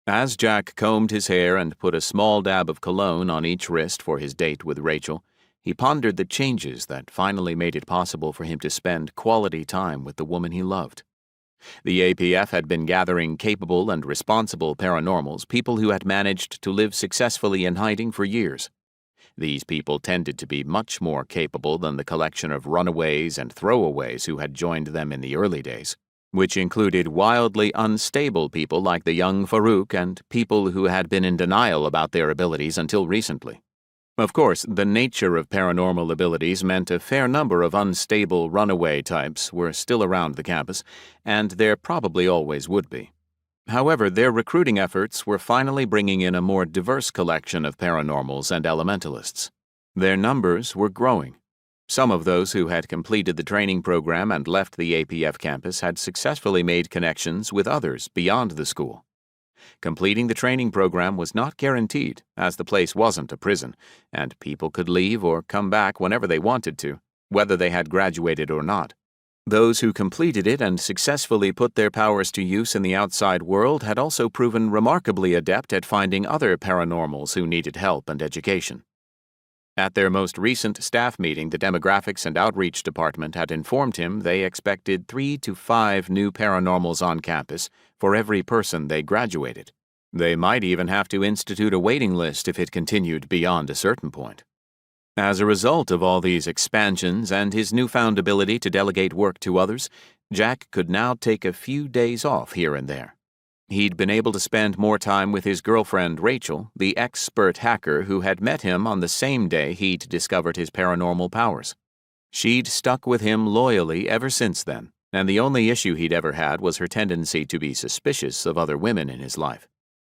As Jack combed his hair and put a small dab of cologne on each wrist for his date with Rachel, he pondered the changes that finally made it possible for him to spend quality time with the woman he loved. The APF had been gathering capable and responsible paranormals, people who had managed to live successfully in hiding for years. These people tended to be much more capable than the collection of runaways and throwaways who had joined them in the early days, which included wildly unstable people like the young Farouk and people who had been in denial about their abilities until recently. Of course, the nature of paranormal abilities meant a fair number of unstable runaway types were still around the campus, and there probably always would be. However, their recruiting efforts were finally bringing in a more diverse collection of paranormals and elementalists. Their numbers were growing. Some of those who had completed the training program and left the APF campus had successfully made connections with others beyond the school. Completing the training program was not guaranteed, as the place wasn't a prison, and people could leave or come back whenever they wanted to, whether they had graduated or not. Those who completed it and successfully put their powers to use in the outside world had also proven remarkably adept at finding other paranormals who needed help and education. At their most recent staff meeting, the Demographics and Outreach Department had informed him they expected 3 to 5 new paranormals on campus for every person they graduated. They might even have to institute a waiting list if it continued beyond a certain point. As a result of all these expansions and his newfound ability to delegate work to others, Jack could now take a few days off here and there. He'd been able to spend more time with his girlfriend Rachel, the expert hacker who had met him on the same day he'd discovered his paranormal powers. She'd stuck with him loyally ever since then, and the only issue he'd ever had was her tendency to be suspicious of other women in his life.